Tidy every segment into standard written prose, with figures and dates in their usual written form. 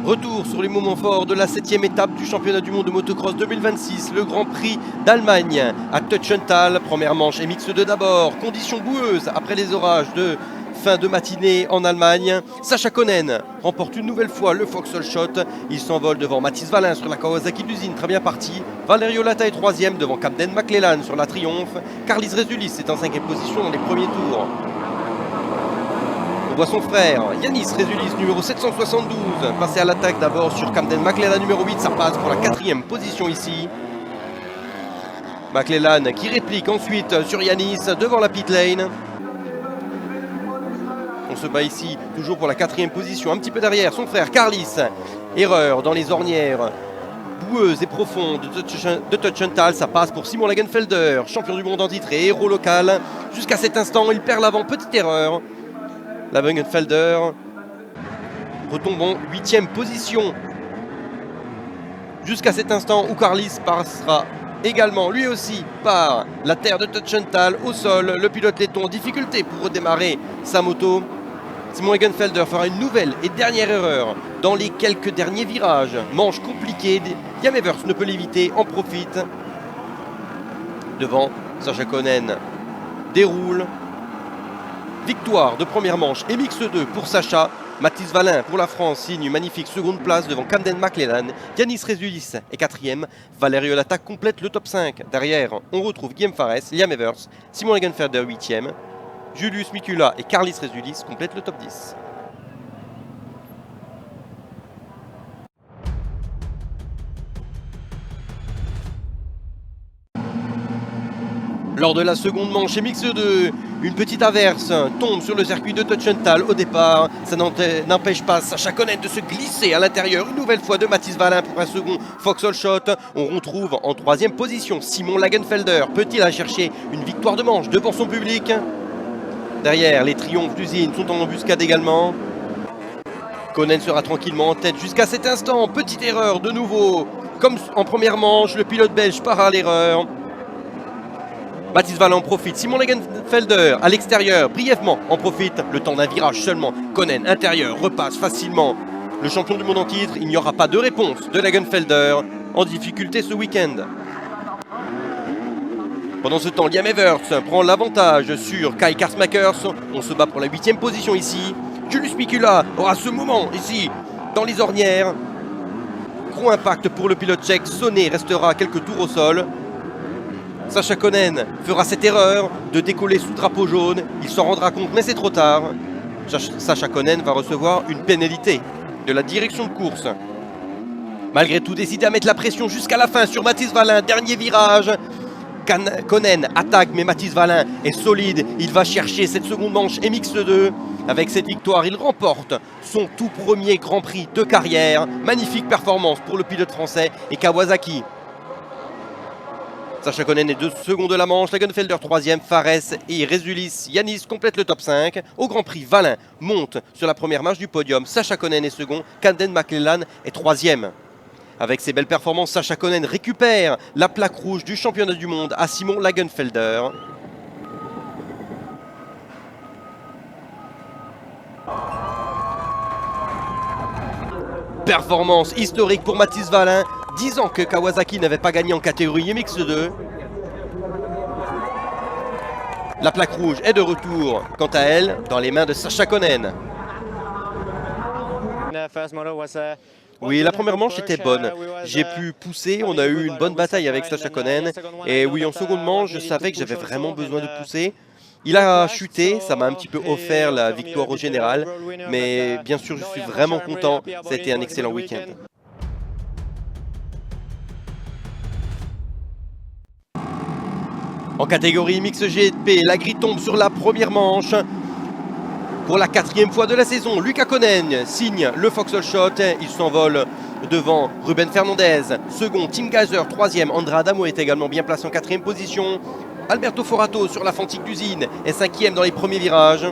Retour sur les moments forts de la 7e étape du championnat du monde de motocross 2026, le Grand Prix d'Allemagne à Tuchenthal. Première manche et mix 2 d'abord, conditions boueuses après les orages de fin de matinée en Allemagne. Sacha Konen remporte une nouvelle fois le Vauxhall Shot. Il s'envole devant Mathis Wallin sur la Kawasaki d'usine, très bien parti. Valerio Lata est 3e devant Camden McClellan sur la Triumph. Carlis Résulis est en 5e position dans les premiers tours. On voit son frère, Yanis Résulis, numéro 772, passer à l'attaque d'abord sur Camden McClellan, numéro 8. Ça passe pour la 4e position ici. McClellan qui réplique ensuite sur Yanis devant la pit lane. On se bat ici, toujours pour la 4e position, un petit peu derrière son frère Carlis. Erreur dans les ornières boueuses et profondes de Tuchenthal. Ça passe pour Simon Lagenfelder, champion du monde en titre et héros local. Jusqu'à cet instant, il perd l'avant, petite erreur. Lagenfelder retombe en 8e position. Jusqu'à cet instant où Carlis passera également lui aussi par la terre de Tuchenthal au sol. Le pilote letton en difficulté pour redémarrer sa moto. Simon Lagenfelder fera une nouvelle et dernière erreur dans les quelques derniers virages. Manche compliquée, Liam Evers ne peut l'éviter, en profite. Devant, Sacha Konen déroule. Victoire de première manche et mix 2 pour Sacha. Mathis Wallin pour la France signe une magnifique seconde place devant Camden McClellan. Yanis Résulis est 4e. Valerio Lata complète le top 5. Derrière, on retrouve Guillaume Farès, Liam Evers, Simon Lagenfelder 8e. Julius Mikula et Carlis Résulis complètent le top 10. Lors de la seconde manche et mix 2, une petite averse tombe sur le circuit de Tuchenthal au départ. Ça n'empêche pas Sacha Konen de se glisser à l'intérieur une nouvelle fois de Mathis Wallin pour un second Vauxhall Shot. On retrouve en 3e position Simon Lagenfelder. Peut-il aller chercher une victoire de manche devant son public? Derrière, les triomphes d'usine sont en embuscade également. Konen sera tranquillement en tête jusqu'à cet instant. Petite erreur de nouveau. Comme en première manche, le pilote belge part à l'erreur. Mathis Wallin en profite, Simon Lagenfelder à l'extérieur, brièvement en profite, le temps d'un virage seulement. Konen intérieur, repasse facilement. Le champion du monde en titre, il n'y aura pas de réponse de Lagenfelder, en difficulté ce week-end. Pendant ce temps, Liam Evers prend l'avantage sur Kai Karsmakers. On se bat pour la 8e position ici. Julius Mikula aura ce moment ici, dans les ornières. Gros impact pour le pilote tchèque, Sonné restera quelques tours au sol. Sacha Konen fera cette erreur de décoller sous drapeau jaune. Il s'en rendra compte, mais c'est trop tard. Sacha Konen va recevoir une pénalité de la direction de course. Malgré tout, décidé à mettre la pression jusqu'à la fin sur Mathis Wallin. Dernier virage. Konen attaque, mais Mathis Wallin est solide. Il va chercher cette seconde manche et mix 2. Avec cette victoire, il remporte son tout premier Grand Prix de carrière. Magnifique performance pour le pilote français et Kawasaki. Sacha Konen est 2 secondes de la manche, Lagenfelder 3e, Farès et Résulis. Yanis complète le top 5. Au Grand Prix, Wallin monte sur la première marche du podium. Sacha Konen est second, Camden McClellan est 3e. Avec ses belles performances, Sacha Konen récupère la plaque rouge du championnat du monde à Simon Lagenfelder. Performance historique pour Mathis Wallin. 10 ans que Kawasaki n'avait pas gagné en catégorie MX2. La plaque rouge est de retour, quant à elle, dans les mains de Sacha Konen. Oui, la première manche était bonne. J'ai pu pousser, on a eu une bonne bataille avec Sacha Konen. Et oui, en seconde manche, je savais que j'avais vraiment besoin de pousser. Il a chuté, ça m'a un petit peu offert la victoire au général. Mais bien sûr, je suis vraiment content. Ça a été un excellent week-end. En catégorie mix GP, la grille tombe sur la première manche. Pour la 4e fois de la saison, Luca Konen signe le Vauxhall Shot. Il s'envole devant Ruben Fernandez. Second, Tim Geiser. 3e, Andrea Adamo est également bien placé en 4e position. Alberto Forato sur la Fantique d'usine est 5e dans les premiers virages.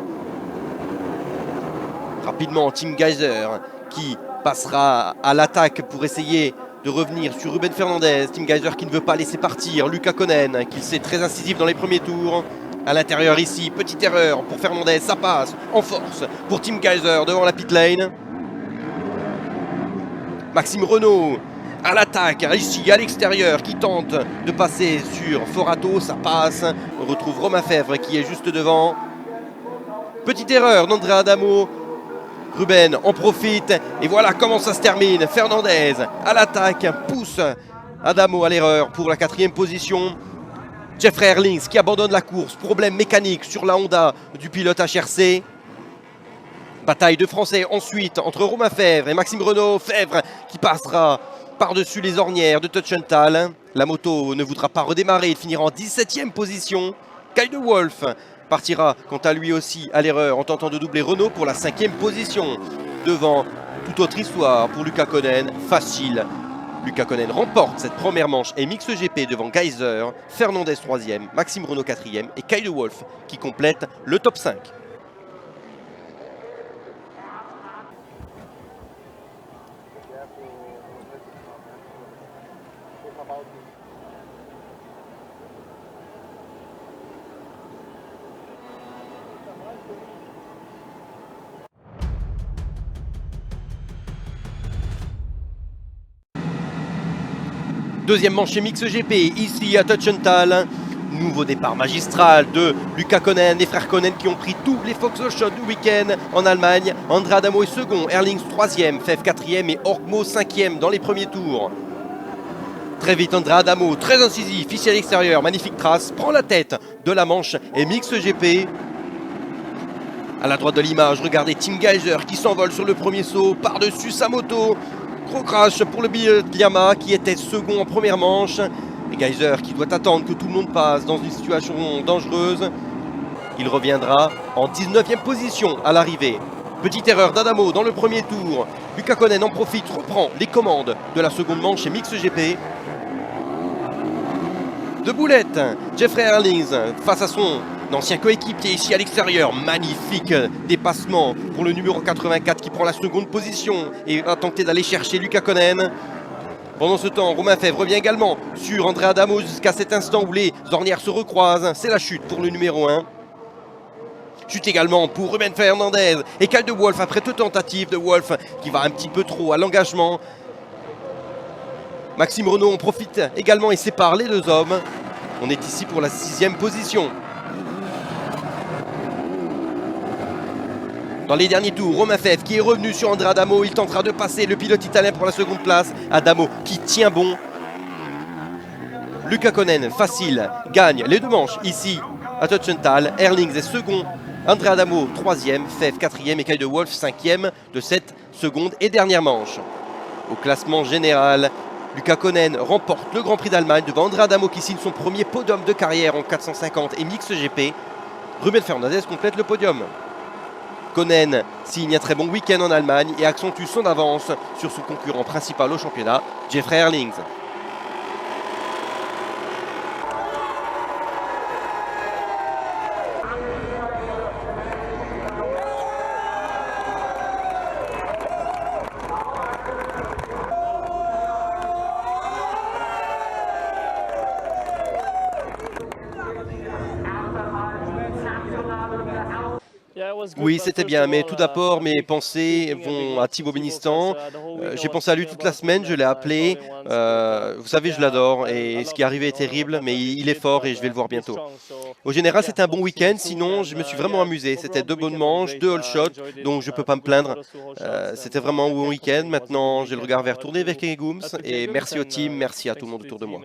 Rapidement, Tim Geiser qui passera à l'attaque pour essayer de revenir sur Ruben Fernandez. Tim Geiser qui ne veut pas laisser partir Luca Konen, qui s'est très incisif dans les premiers tours. À l'intérieur ici, petite erreur pour Fernandez, ça passe en force pour Tim Geiser devant la pit lane. Maxime Renault à l'attaque, ici à l'extérieur, qui tente de passer sur Forato, ça passe. On retrouve Romain Fèvre qui est juste devant. Petite erreur d'André Adamo. Ruben en profite et voilà comment ça se termine. Fernandez à l'attaque, pousse Adamo à l'erreur pour la 4e position. Jeffrey Herlings qui abandonne la course, problème mécanique sur la Honda du pilote HRC. Bataille de Français ensuite entre Romain Fèvre et Maxime Renault. Fèvre qui passera par-dessus les ornières de Tuchenthal. La moto ne voudra pas redémarrer, il finira en 17e position. Kyle de Wolf partira quant à lui aussi à l'erreur en tentant de doubler Renault pour la 5e position. Devant, toute autre histoire pour Luca Konen, facile. Luca Konen remporte cette première manche et Mix GP devant Geyser, Fernandez 3e, Maxime Renault 4e et Kyle de Wolf qui complète le top 5. Deuxième manche chez Mix GP, ici à Tuchenthal. Nouveau départ magistral de Luca Konen, les frères Konen qui ont pris tous les Volkswagen du week-end en Allemagne. André Adamo est second, Herlings 3e, Fèvre 4e et Orgmo 5e dans les premiers tours. Très vite André Adamo, très incisif, ici à l'extérieur, magnifique trace, prend la tête de la manche et Mix GP. À la droite de l'image, regardez Tim Geyser qui s'envole sur le premier saut, par-dessus sa moto. Gros crash pour le Yamaha qui était second en première manche. Et Geyser qui doit attendre que tout le monde passe dans une situation dangereuse. Il reviendra en 19e position à l'arrivée. Petite erreur d'Adamo dans le premier tour. Luca Konen en profite, reprend les commandes de la seconde manche chez Mix GP. De boulette, Jeffrey Herlings face à son ancien coéquipier ici à l'extérieur. Magnifique dépassement pour le numéro 84 qui prend la seconde position et va tenter d'aller chercher Luca Konen. Pendant ce temps, Romain Fèvre revient également sur André Adamo jusqu'à cet instant où les ornières se recroisent. C'est la chute pour le numéro 1. Chute également pour Ruben Fernandez et Kyle de Wolf après deux tentatives de Wolf qui va un petit peu trop à l'engagement. Maxime Renault en profite également et sépare les deux hommes. On est ici pour la 6e position. Dans les derniers tours, Romain Fèvre qui est revenu sur André Adamo. Il tentera de passer le pilote italien pour la seconde place. Adamo qui tient bon. Luca Konen, facile, gagne les deux manches ici à Tuchenthal. Herlings est second. André Adamo 3e, Fèvre 4e et Kyle de Wolf 5e de cette seconde et dernière manche. Au classement général, Luca Konen remporte le Grand Prix d'Allemagne devant André Adamo qui signe son premier podium de carrière en 450 et Mix GP. Ruben Fernandez complète le podium. Konen signe un très bon week-end en Allemagne et accentue son avance sur son concurrent principal au championnat, Jeffrey Herlings. Oui, c'était bien, mais tout d'abord, mes pensées vont à Thibaut Benistant. J'ai pensé à lui toute la semaine, je l'ai appelé. Vous savez, je l'adore et ce qui est arrivé est terrible, mais il est fort et je vais le voir bientôt. Au général, c'était un bon week-end, sinon je me suis vraiment amusé. C'était deux bonnes manches, deux all shots, donc je ne peux pas me plaindre. C'était vraiment un bon week-end. Maintenant, j'ai le regard vers tourner vers Kegums et merci au team, merci à tout le monde autour de moi.